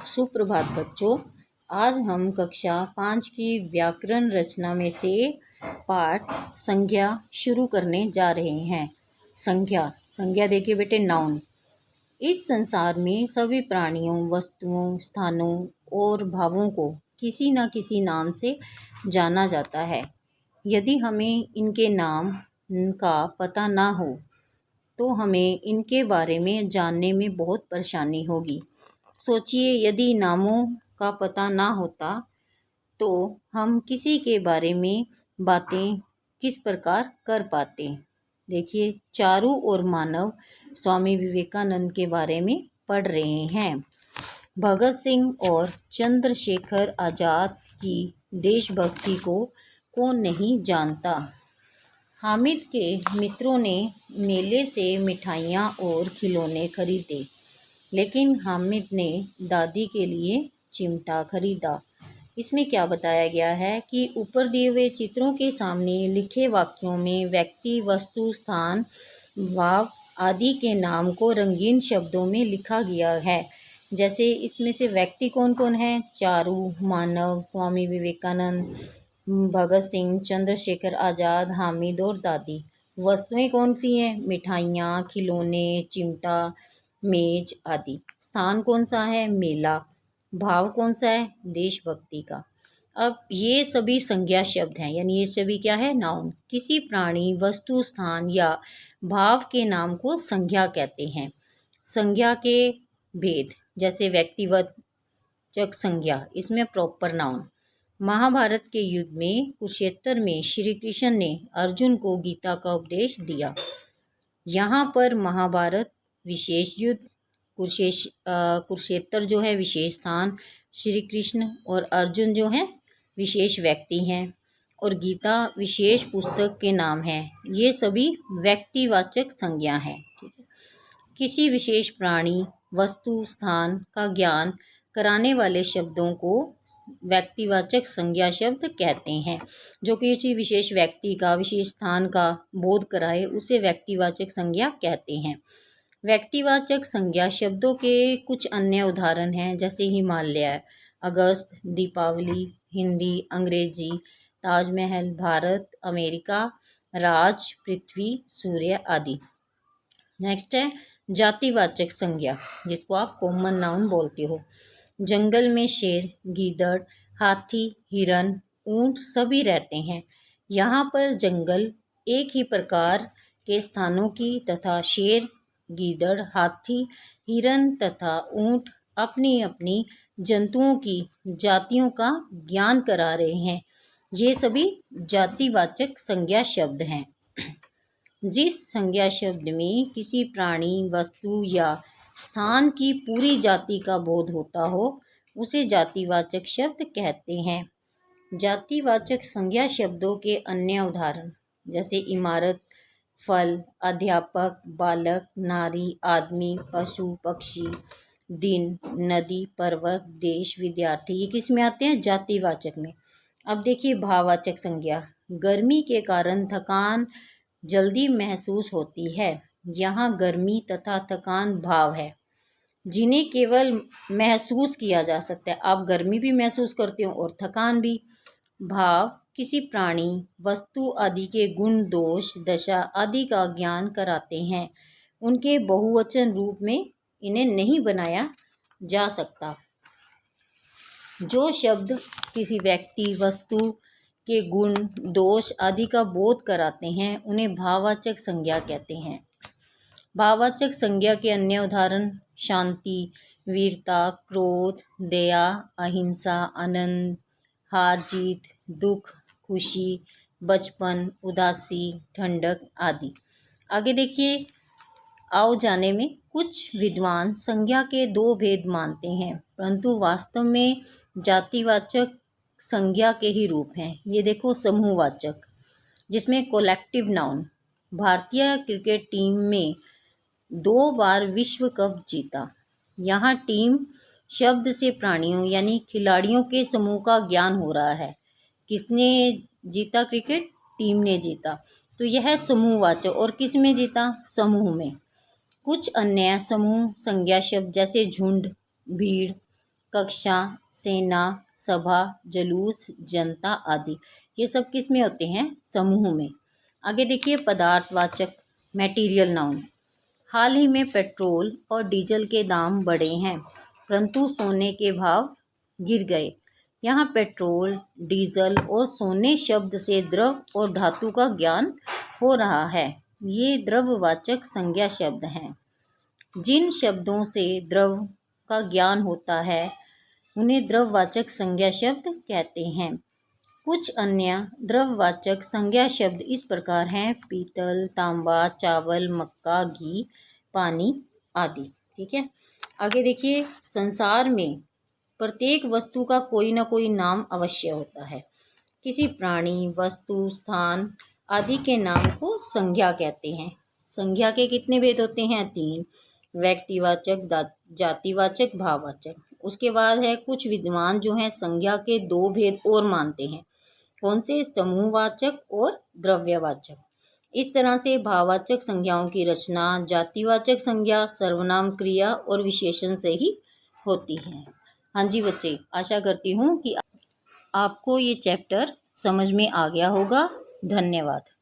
सुप्रभात बच्चों। आज हम कक्षा 5 की व्याकरण रचना में से पाठ संज्ञा शुरू करने जा रहे हैं। संज्ञा देखिए बेटे, नाउन। इस संसार में सभी प्राणियों, वस्तुओं, स्थानों और भावों को किसी न किसी नाम से जाना जाता है। यदि हमें इनके नाम का पता ना हो तो हमें इनके बारे में जानने में बहुत परेशानी होगी। सोचिए, यदि नामों का पता ना होता तो हम किसी के बारे में बातें किस प्रकार कर पाते। देखिए, चारू और मानव स्वामी विवेकानंद के बारे में पढ़ रहे हैं। भगत सिंह और चंद्रशेखर आज़ाद की देशभक्ति को कौन नहीं जानता। हामिद के मित्रों ने मेले से मिठाइयाँ और खिलौने खरीदे, लेकिन हामिद ने दादी के लिए चिमटा खरीदा। इसमें क्या बताया गया है कि ऊपर दिए हुए चित्रों के सामने लिखे वाक्यों में व्यक्ति, वस्तु, स्थान, भाव आदि के नाम को रंगीन शब्दों में लिखा गया है। जैसे इसमें से व्यक्ति कौन कौन है? चारू, मानव, स्वामी विवेकानंद, भगत सिंह, चंद्रशेखर आज़ाद, हामिद और दादी। वस्तुएं कौन सी हैं? मिठाइयाँ, खिलौने, चिमटा, मेज आदि। स्थान कौन सा है? मेला। भाव कौन सा है? देशभक्ति का। अब ये सभी संज्ञा शब्द हैं, यानी ये सभी क्या है? नाउन। किसी प्राणी, वस्तु, स्थान या भाव के नाम को संज्ञा कहते हैं। संज्ञा के भेद, जैसे व्यक्तिवाचक संज्ञा, इसमें प्रॉपर नाउन। महाभारत के युद्ध में कुरुक्षेत्र में श्री कृष्ण ने अर्जुन को गीता का उपदेश दिया। यहाँ पर महाभारत विशेष युद्ध, कुरुक्षेत्र जो है विशेष स्थान, श्री कृष्ण और अर्जुन जो है विशेष व्यक्ति हैं, और गीता विशेष पुस्तक के नाम हैं। ये सभी व्यक्तिवाचक संज्ञा हैं। किसी विशेष प्राणी, वस्तु, स्थान का ज्ञान कराने वाले शब्दों को व्यक्तिवाचक संज्ञा शब्द कहते हैं। जो किसी विशेष व्यक्ति का, विशेष स्थान का बोध कराए, उसे व्यक्तिवाचक संज्ञा कहते हैं। व्यक्तिवाचक संज्ञा शब्दों के कुछ अन्य उदाहरण हैं, जैसे हिमालय, अगस्त, दीपावली, हिंदी, अंग्रेजी, ताजमहल, भारत, अमेरिका, राज, पृथ्वी, सूर्य आदि। नेक्स्ट है जातिवाचक संज्ञा, जिसको आप कॉमन नाउन बोलते हो। जंगल में शेर, गीदड़, हाथी, हिरन, ऊंट सभी रहते हैं। यहाँ पर जंगल एक ही प्रकार के स्थानों की तथा शेर, गीदड़, हाथी, हिरन तथा ऊंट अपनी अपनी जंतुओं की जातियों का ज्ञान करा रहे हैं। ये सभी जातिवाचक संज्ञा शब्द हैं। जिस संज्ञा शब्द में किसी प्राणी, वस्तु या स्थान की पूरी जाति का बोध होता हो, उसे जातिवाचक शब्द कहते हैं। जातिवाचक संज्ञा शब्दों के अन्य उदाहरण, जैसे इमारत, फल, अध्यापक, बालक, नारी, आदमी, पशु, पक्षी, दिन, नदी, पर्वत, देश, विद्यार्थी। ये किस में आते हैं? जातिवाचक में। अब देखिए भाववाचक संज्ञा। गर्मी के कारण थकान जल्दी महसूस होती है। यहाँ गर्मी तथा थकान भाव है, जिन्हें केवल महसूस किया जा सकता है। आप गर्मी भी महसूस करते हो और थकान भी। भाव किसी प्राणी, वस्तु आदि के गुण, दोष, दशा आदि का ज्ञान कराते हैं। उनके बहुवचन रूप में इन्हें नहीं बनाया जा सकता। जो शब्द किसी व्यक्ति, वस्तु के गुण, दोष आदि का बोध कराते हैं, उन्हें भाववाचक संज्ञा कहते हैं। भाववाचक संज्ञा के अन्य उदाहरण, शांति, वीरता, क्रोध, दया, अहिंसा, आनंद, हार जीत, दुख, खुशी, बचपन, उदासी, ठंडक आदि। आगे देखिए, आओ जाने में कुछ विद्वान संज्ञा के दो भेद मानते हैं, परंतु वास्तव में जातिवाचक संज्ञा के ही रूप हैं। ये देखो, समूहवाचक, जिसमें कलेक्टिव नाउन। भारतीय क्रिकेट टीम में 2 बार विश्व कप जीता। यहाँ टीम शब्द से प्राणियों यानी खिलाड़ियों के समूह का ज्ञान हो रहा है। किसने जीता क्रिकेट? टीम ने जीता। तो यह समूहवाचक। और किस में जीता? समूह में। कुछ अन्य समूह संज्ञा शब्द, जैसे झुंड, भीड़, कक्षा, सेना, सभा, जुलूस, जनता आदि। ये सब किस में होते हैं? समूह में। आगे देखिए पदार्थवाचक मटेरियल नाउन। हाल ही में पेट्रोल और डीजल के दाम बढ़े हैं परंतु सोने के भाव गिर गए। यहाँ पेट्रोल, डीजल और सोने शब्द से द्रव और धातु का ज्ञान हो रहा है। ये द्रववाचक संज्ञा शब्द हैं। जिन शब्दों से द्रव का ज्ञान होता है उन्हें द्रववाचक संज्ञा शब्द कहते हैं। कुछ अन्य द्रववाचक संज्ञा शब्द इस प्रकार हैं: पीतल, तांबा, चावल, मक्का, घी, पानी आदि। ठीक है। आगे देखिए संसार में प्रत्येक वस्तु का कोई ना कोई नाम अवश्य होता है। किसी प्राणी, वस्तु, स्थान आदि के नाम को संज्ञा कहते हैं। संज्ञा के कितने भेद होते हैं? 3। व्यक्तिवाचक, जातिवाचक, भाववाचक। उसके बाद है कुछ विद्वान जो हैं संज्ञा के 2 भेद और मानते हैं। कौन से? समूहवाचक और द्रव्यवाचक। इस तरह से भाववाचक संज्ञाओं की रचना जातिवाचक संज्ञा, सर्वनाम, क्रिया और विशेषण से ही होती है। हाँ जी बच्चे, आशा करती हूँ कि आपको ये चैप्टर समझ में आ गया होगा। धन्यवाद।